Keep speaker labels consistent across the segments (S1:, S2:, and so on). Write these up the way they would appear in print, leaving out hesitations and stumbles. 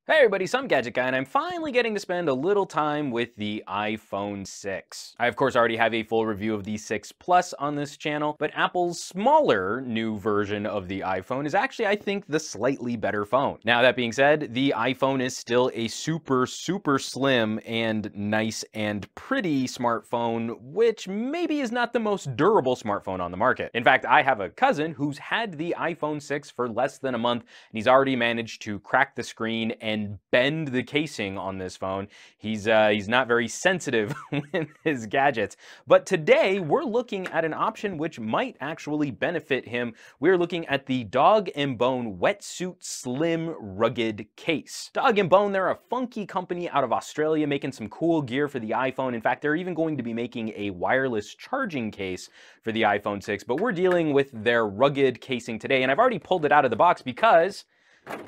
S1: Hey everybody, some Gadget Guy, and I'm finally getting to spend a little time with the iPhone 6. I of course already have a full review of the 6 Plus on this channel, but Apple's smaller new version of the iPhone is actually, I think, the slightly better phone. Now that being said, the iPhone is still a super slim and nice and pretty smartphone, which maybe is not the most durable smartphone on the market. In fact, I have a cousin who's had the iPhone 6 for less than a month, and he's already managed to crack the screen and bend the casing on this phone. He's not very sensitive with his gadgets. But today we're looking at an option which might actually benefit him. We're looking at the Dog and Bone Wetsuit Slim Rugged Case. Dog and Bone, they're a funky company out of Australia making some cool gear for the iPhone. In fact, they're even going to be making a wireless charging case for the iPhone 6, but we're dealing with their rugged casing today, and I've already pulled it out of the box because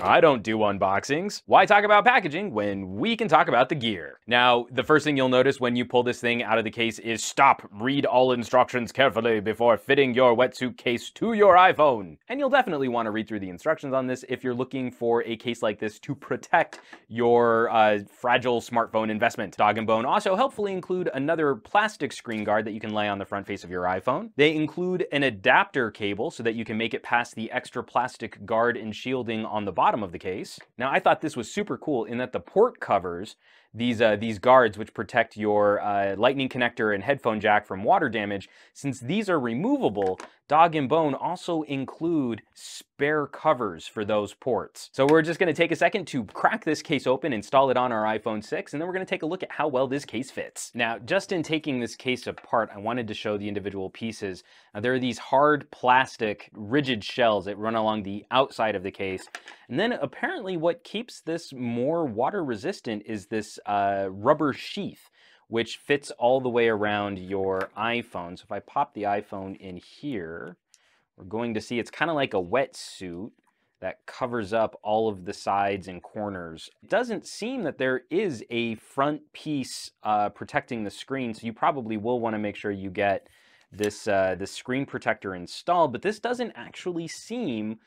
S1: I don't do unboxings. Why talk about packaging when we can talk about the gear? Now, the first thing you'll notice when you pull this thing out of the case is stop, read all instructions carefully before fitting your wetsuit case to your iPhone. And you'll definitely want to read through the instructions on this if you're looking for a case like this to protect your fragile smartphone investment. Dog and Bone also helpfully include another plastic screen guard that you can lay on the front face of your iPhone. They include an adapter cable so that you can make it past the extra plastic guard and shielding on the bottom of the case. Now, I thought this was super cool in that the port covers, these guards which protect your lightning connector and headphone jack from water damage, since these are removable, Dog and Bone also include spare covers for those ports. So we're just going to take a second to crack this case open, install it on our iPhone 6, and then we're going to take a look at how well this case fits. Now, just in taking this case apart, I wanted to show the individual pieces. Now, there are these hard plastic rigid shells that run along the outside of the case. And then apparently what keeps this more water resistant is this rubber sheath, which fits all the way around your iPhone. So if I pop the iPhone in here, we're going to see it's kind of like a wetsuit that covers up all of the sides and corners. It doesn't seem that there is a front piece protecting the screen, so you probably will want to make sure you get this screen protector installed, but this doesn't actually seem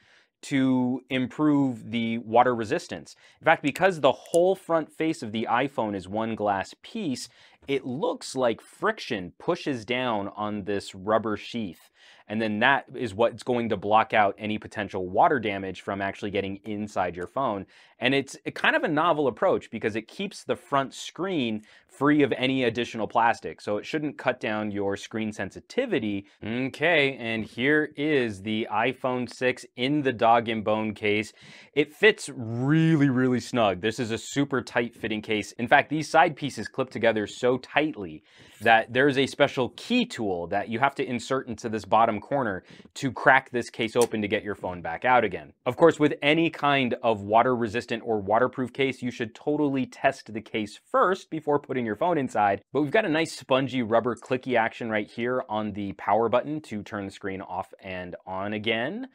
S1: to improve the water resistance. In fact, because the whole front face of the iPhone is one glass piece, it looks like friction pushes down on this rubber sheath. And then that is what's going to block out any potential water damage from actually getting inside your phone. And it's kind of a novel approach because it keeps the front screen free of any additional plastic. So it shouldn't cut down your screen sensitivity. Okay, and here is the iPhone 6 in the Dog and Bone case. It fits really snug. This is a super tight fitting case. In fact, these side pieces clip together so tightly that there's a special key tool that you have to insert into this bottom corner to crack this case open to get your phone back out again. Of course, with any kind of water resistant or waterproof case, you should totally test the case first before putting your phone inside. But we've got a nice spongy rubber clicky action right here on the power button to turn the screen off and on again.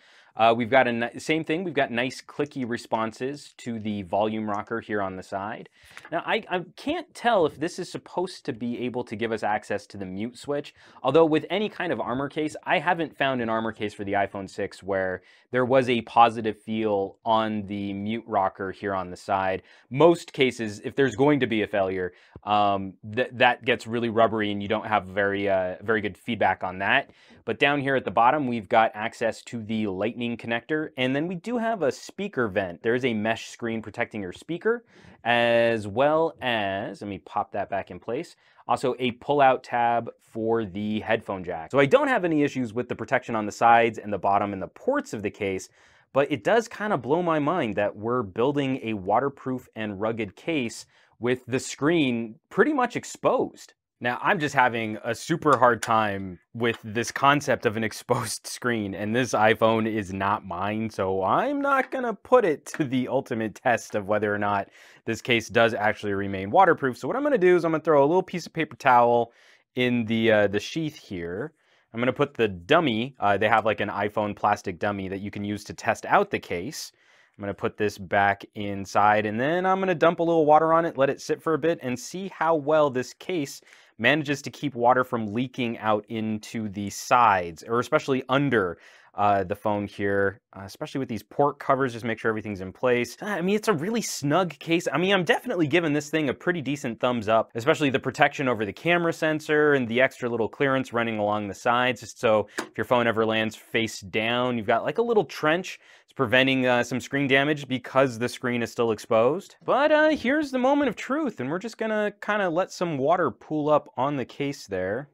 S1: We've got same thing, we've got nice clicky responses to the volume rocker here on the side. Now, I can't tell if this is supposed to be able to give us access to the mute switch, although with any kind of armor case, I haven't found an armor case for the iPhone 6 where there was a positive feel on the mute rocker here on the side. Most cases, if there's going to be a failure, that gets really rubbery and you don't have very good feedback on that. But down here at the bottom, we've got access to the lightning connector, and then we do have a speaker vent. There is a mesh screen protecting your speaker, as well as, let me pop that back in place, also a pull-out tab for the headphone jack. So I don't have any issues with the protection on the sides and the bottom and the ports of the case, but it does kind of blow my mind that we're building a waterproof and rugged case with the screen pretty much exposed. Now, I'm just having a super hard time with this concept of an exposed screen, and this iPhone is not mine, so I'm not gonna put it to the ultimate test of whether or not this case does actually remain waterproof. So what I'm gonna do is I'm gonna throw a little piece of paper towel in the sheath here. I'm gonna put the dummy, they have like an iPhone plastic dummy that you can use to test out the case. I'm gonna put this back inside, and then I'm gonna dump a little water on it, let it sit for a bit, and see how well this case manages to keep water from leaking out into the sides, or especially under the phone here, especially with these port covers, just make sure everything's in place. I mean, it's a really snug case. I mean, I'm definitely giving this thing a pretty decent thumbs up, especially the protection over the camera sensor and the extra little clearance running along the sides, just so if your phone ever lands face down, you've got like a little trench. It's preventing some screen damage because the screen is still exposed. But here's the moment of truth, and we're just gonna kind of let some water pool up on the case there.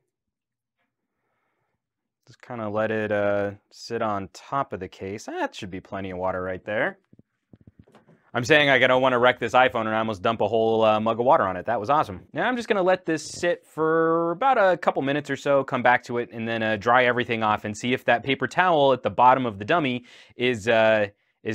S1: Just kind of let it sit on top of the case. That should be plenty of water right there. I'm saying I don't want to wreck this iPhone and I almost dump a whole mug of water on it. That was awesome. Now I'm just going to let this sit for about a couple minutes or so, come back to it, and then dry everything off and see if that paper towel at the bottom of the dummy is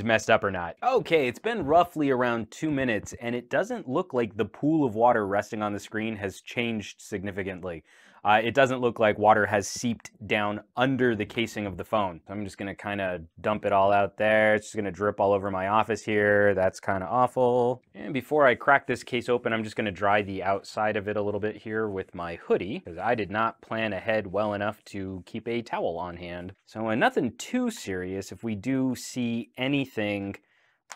S1: messed up or not. Okay, it's been roughly around 2 minutes, and it doesn't look like the pool of water resting on the screen has changed significantly. It doesn't look like water has seeped down under the casing of the phone. I'm just gonna kind of dump it all out there. It's just gonna drip all over my office here. That's kind of awful. And before I crack this case open, I'm just gonna dry the outside of it a little bit here with my hoodie, because I did not plan ahead well enough to keep a towel on hand. So nothing too serious. If we do see anything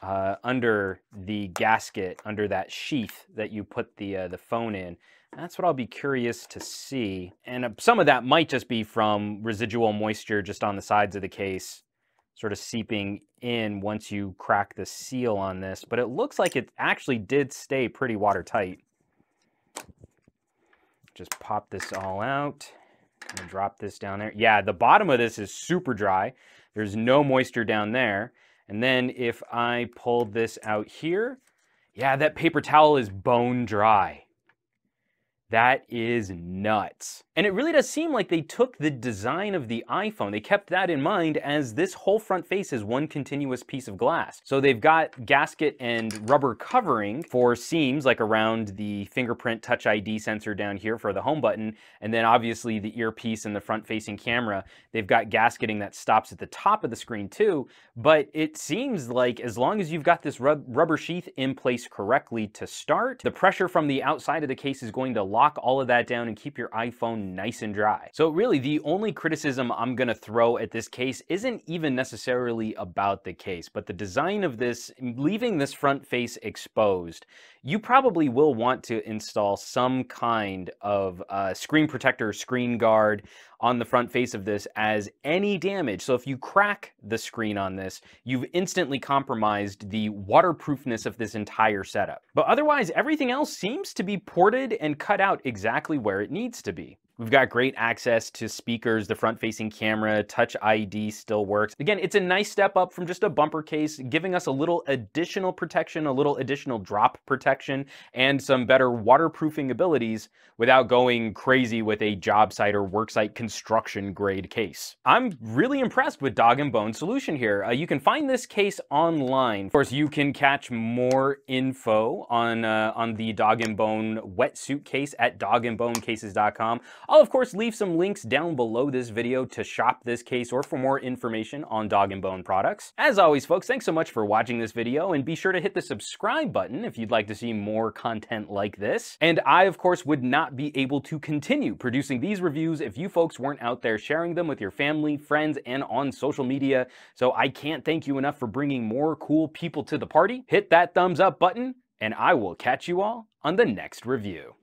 S1: under the gasket, under that sheath that you put the phone in, that's what I'll be curious to see. And some of that might just be from residual moisture just on the sides of the case, sort of seeping in once you crack the seal on this. But it looks like it actually did stay pretty watertight. Just pop this all out and drop this down there. Yeah, the bottom of this is super dry. There's no moisture down there. And then if I pull this out here, yeah, that paper towel is bone dry. That is nuts. And it really does seem like they took the design of the iPhone. They kept that in mind, as this whole front face is one continuous piece of glass. So they've got gasket and rubber covering for seams, like around the fingerprint Touch ID sensor down here for the home button. And then obviously the earpiece and the front facing camera. They've got gasketing that stops at the top of the screen too. But it seems like as long as you've got this rubber sheath in place correctly to start, the pressure from the outside of the case is going to lock all of that down and keep your iPhone nice and dry. So really the only criticism I'm gonna throw at this case isn't even necessarily about the case, but the design of this, leaving this front face exposed. You probably will want to install some kind of screen protector, screen guard on the front face of this, as any damage. So if you crack the screen on this, you've instantly compromised the waterproofness of this entire setup. But otherwise, everything else seems to be ported and cut out exactly where it needs to be. We've got great access to speakers, the front-facing camera, Touch ID still works. Again, it's a nice step up from just a bumper case, giving us a little additional protection, a little additional drop protection, and some better waterproofing abilities without going crazy with a job site or work site construction grade case. I'm really impressed with Dog and Bone solution here. You can find this case online. Of course, you can catch more info on the Dog and Bone wetsuit case at dogandbonecases.com. I'll of course leave some links down below this video to shop this case or for more information on Dog and Bone products. As always, folks, thanks so much for watching this video, and be sure to hit the subscribe button if you'd like to see more content like this. And I, of course, would not be able to continue producing these reviews if you folks weren't out there sharing them with your family, friends, and on social media. So I can't thank you enough for bringing more cool people to the party. Hit that thumbs up button, and I will catch you all on the next review.